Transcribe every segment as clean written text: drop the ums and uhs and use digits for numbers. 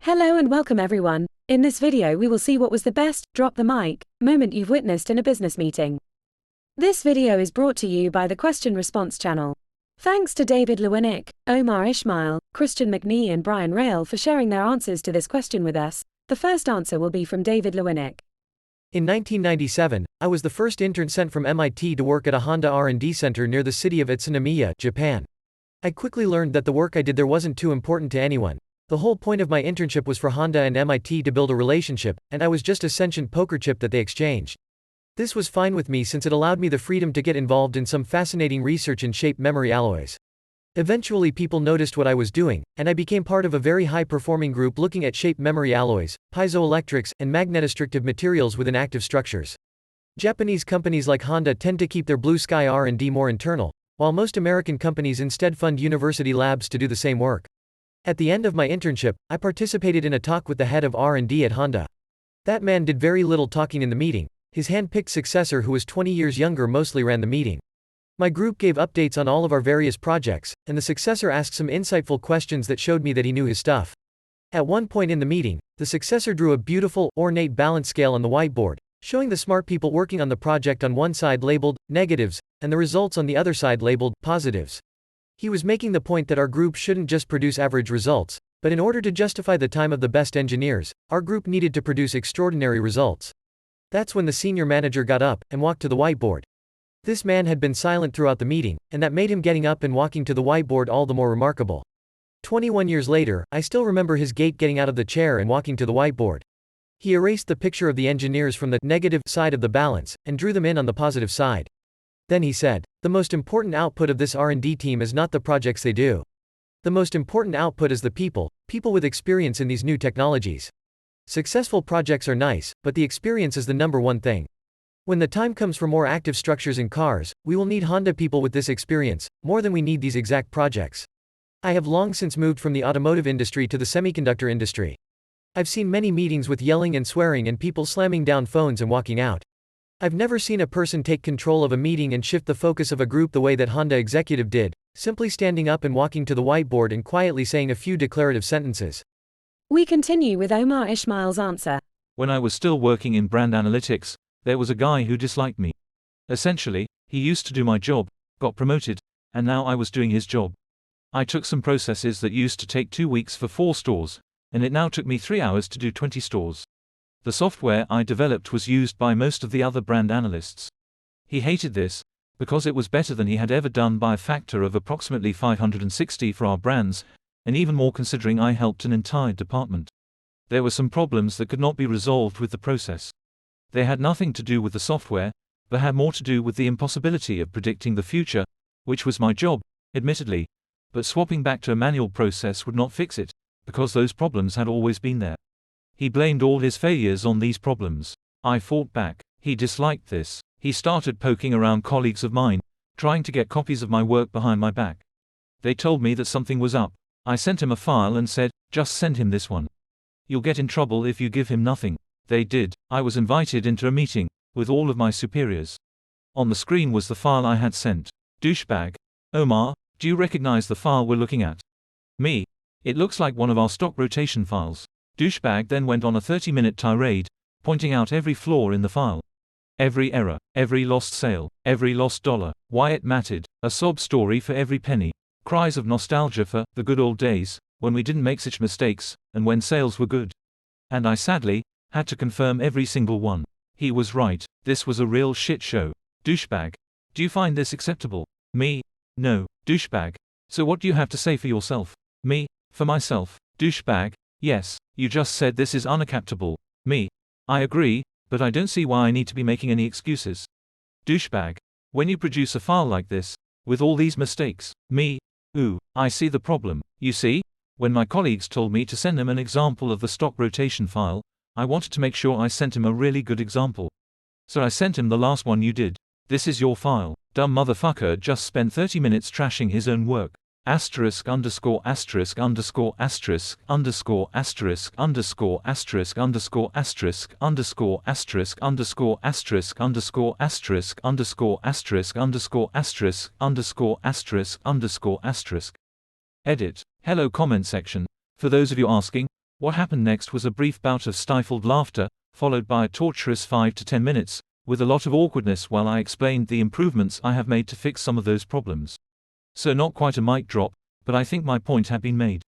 Hello and welcome everyone. In this video we will see what was the best drop the mic moment you've witnessed in a business meeting. This video is brought to you by the Question Response channel. Thanks to David Lewinnek, Omar Ismail, Christian McNee and Brian Rail for sharing their answers to this question with us. The first answer will be from David Lewinnek. In 1997, I was the first intern sent from MIT to work at a Honda R&D center near the city of Utsunomiya, Japan. I quickly learned that the work I did there wasn't too important to anyone. The whole point of my internship was for Honda and MIT to build a relationship, and I was just a sentient poker chip that they exchanged. This was fine with me since it allowed me the freedom to get involved in some fascinating research in shape memory alloys. Eventually people noticed what I was doing, and I became part of a very high-performing group looking at shape memory alloys, piezoelectrics, and magnetostrictive materials within active structures. Japanese companies like Honda tend to keep their blue sky R&D more internal, while most American companies instead fund university labs to do the same work. At the end of my internship, I participated in a talk with the head of R&D at Honda. That man did very little talking in the meeting. His hand-picked successor, who was 20 years younger, mostly ran the meeting. My group gave updates on all of our various projects, and the successor asked some insightful questions that showed me that he knew his stuff. At one point in the meeting, the successor drew a beautiful, ornate balance scale on the whiteboard, showing the smart people working on the project on one side labeled negatives, and the results on the other side labeled positives. He was making the point that our group shouldn't just produce average results, but in order to justify the time of the best engineers, our group needed to produce extraordinary results. That's when the senior manager got up and walked to the whiteboard. This man had been silent throughout the meeting, and that made him getting up and walking to the whiteboard all the more remarkable. 21 years later, I still remember his gait getting out of the chair and walking to the whiteboard. He erased the picture of the engineers from the negative side of the balance, and drew them in on the positive side. Then he said, "The most important output of this R&D team is not the projects they do. The most important output is the people with experience in these new technologies. Successful projects are nice, but the experience is the number one thing. When the time comes for more active structures in cars, we will need Honda people with this experience, more than we need these exact projects. I have long since moved from the automotive industry to the semiconductor industry. I've seen many meetings with yelling and swearing and people slamming down phones and walking out. I've never seen a person take control of a meeting and shift the focus of a group the way that Honda executive did, simply standing up and walking to the whiteboard and quietly saying a few declarative sentences." We continue with Omar Ismail's answer. When I was still working in brand analytics, there was a guy who disliked me. Essentially, he used to do my job, got promoted, and now I was doing his job. I took some processes that used to take 2 weeks for 4 stores, and it now took me 3 hours to do 20 stores. The software I developed was used by most of the other brand analysts. He hated this, because it was better than he had ever done by a factor of approximately 560 for our brands, and even more considering I helped an entire department. There were some problems that could not be resolved with the process. They had nothing to do with the software, but had more to do with the impossibility of predicting the future, which was my job, admittedly, but swapping back to a manual process would not fix it, because those problems had always been there. He blamed all his failures on these problems. I fought back. He disliked this. He started poking around colleagues of mine, trying to get copies of my work behind my back. They told me that something was up. I sent him a file and said, "Just send him this one. You'll get in trouble if you give him nothing." They did. I was invited into a meeting with all of my superiors. On the screen was the file I had sent. Douchebag. Omar, do you recognize the file we're looking at? Me. It looks like one of our stock rotation files. Douchebag then went on a 30-minute tirade, pointing out every flaw in the file. Every error, every lost sale, every lost dollar, why it mattered, a sob story for every penny. Cries of nostalgia for the good old days, when we didn't make such mistakes, and when sales were good. And I sadly had to confirm every single one. He was right, this was a real shit show. Douchebag. Do you find this acceptable? Me. No. Douchebag. So what do you have to say for yourself? Me. For myself. Douchebag. Yes, you just said this is unacceptable. Me. I agree, but I don't see why I need to be making any excuses. Douchebag. When you produce a file like this, with all these mistakes. Me. Ooh, I see the problem. You see? When my colleagues told me to send them an example of the stock rotation file, I wanted to make sure I sent him a really good example. So I sent him the last one you did. This is your file. Dumb motherfucker just spent 30 minutes trashing his own work. Asterisk underscore asterisk underscore asterisk underscore asterisk underscore asterisk underscore asterisk underscore asterisk underscore asterisk underscore asterisk underscore asterisk underscore asterisk underscore asterisk underscore asterisk. Edit. Hello comment section. For those of you asking, What happened next was a brief bout of stifled laughter, followed by a torturous 5 to 10 minutes, with a lot of awkwardness while I explained the improvements I have made to fix some of those problems. So not quite a mic drop, but I think my point had been made.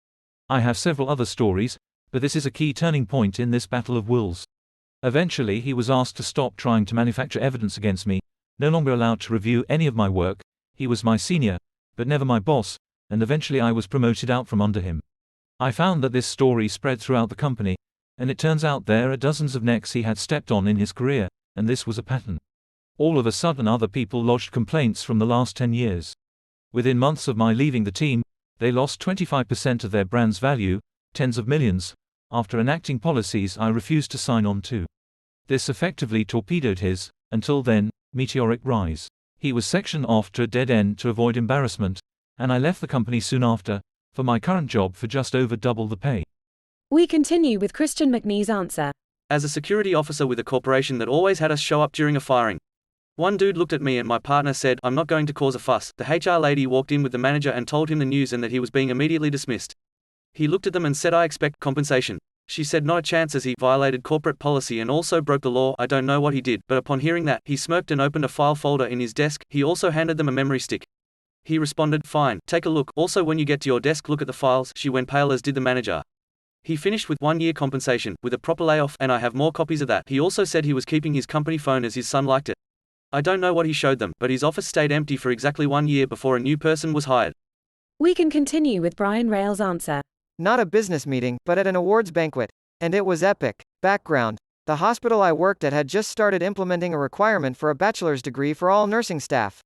I have several other stories, but this is a key turning point in this battle of wills. Eventually he was asked to stop trying to manufacture evidence against me, no longer allowed to review any of my work. He was my senior, but never my boss, and eventually I was promoted out from under him. I found that this story spread throughout the company, and it turns out there are dozens of necks he had stepped on in his career, and this was a pattern. All of a sudden other people lodged complaints from the last 10 years. Within months of my leaving the team, they lost 25% of their brand's value, tens of millions, after enacting policies I refused to sign on to. This effectively torpedoed his, until then, meteoric rise. He was sectioned off to a dead end to avoid embarrassment, and I left the company soon after, for my current job for just over double the pay. We continue with Christian McNee's answer. As a security officer with a corporation that always had us show up during a firing. One dude looked at me and my partner said, "I'm not going to cause a fuss." The HR lady walked in with the manager and told him the news and that he was being immediately dismissed. He looked at them and said, "I expect compensation." She said, "Not a chance," as he violated corporate policy and also broke the law. I don't know what he did, but upon hearing that, he smirked and opened a file folder in his desk. He also handed them a memory stick. He responded, "Fine, take a look. Also when you get to your desk look at the files." She went pale, as did the manager. He finished with 1 year compensation, with a proper layoff, and I have more copies of that. He also said he was keeping his company phone as his son liked it. I don't know what he showed them, but his office stayed empty for exactly 1 year before a new person was hired. We can continue with Brian Rail's answer. Not a business meeting, but at an awards banquet. And it was epic. Background: the hospital I worked at had just started implementing a requirement for a bachelor's degree for all nursing staff.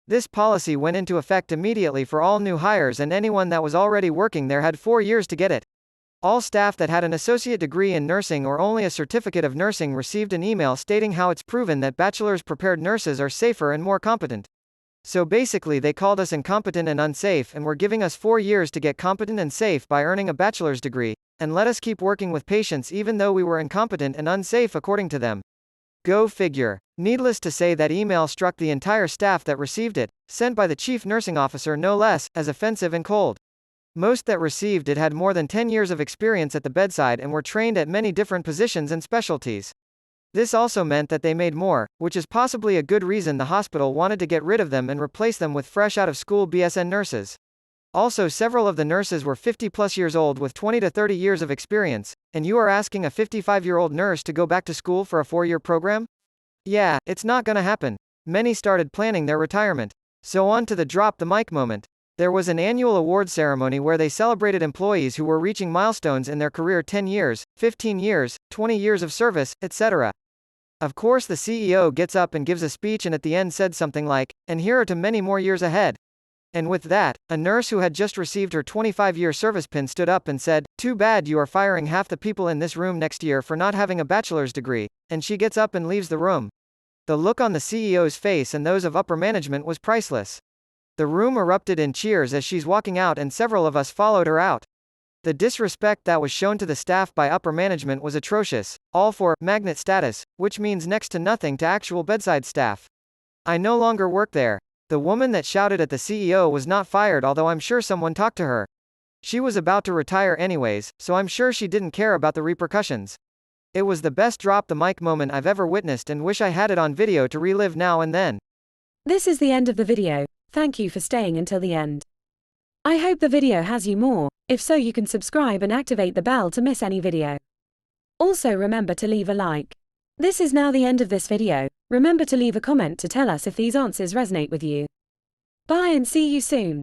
This policy went into effect immediately for all new hires, and anyone that was already working there had 4 years to get it. All staff that had an associate degree in nursing or only a certificate of nursing received an email stating how it's proven that bachelor's prepared nurses are safer and more competent. So basically they called us incompetent and unsafe and were giving us 4 years to get competent and safe by earning a bachelor's degree, and let us keep working with patients even though we were incompetent and unsafe according to them. Go figure. Needless to say, that email struck the entire staff that received it, sent by the chief nursing officer no less, as offensive and cold. Most that received it had more than 10 years of experience at the bedside and were trained at many different positions and specialties. This also meant that they made more, which is possibly a good reason the hospital wanted to get rid of them and replace them with fresh out of school BSN nurses. Also, several of the nurses were 50+ years old with 20 to 30 years of experience, and you are asking a 55-year-old nurse to go back to school for a 4-year program? Yeah, it's not gonna happen. Many started planning their retirement. So on to the drop the mic moment. There was an annual award ceremony where they celebrated employees who were reaching milestones in their career: 10 years, 15 years, 20 years of service, etc. Of course, the CEO gets up and gives a speech and at the end said something like, "And here are to many more years ahead." And with that, a nurse who had just received her 25-year service pin stood up and said, "Too bad you are firing half the people in this room next year for not having a bachelor's degree," and she gets up and leaves the room. The look on the CEO's face and those of upper management was priceless. The room erupted in cheers as she's walking out, and several of us followed her out. The disrespect that was shown to the staff by upper management was atrocious, all for magnet status, which means next to nothing to actual bedside staff. I no longer work there. The woman that shouted at the CEO was not fired, although I'm sure someone talked to her. She was about to retire anyways, so I'm sure she didn't care about the repercussions. It was the best drop the mic moment I've ever witnessed and wish I had it on video to relive now and then. This is the end of the video. Thank you for staying until the end. I hope the video has you more. If so, you can subscribe and activate the bell to miss any video. Also remember to leave a like. This is now the end of this video. Remember to leave a comment to tell us if these answers resonate with you. Bye and see you soon.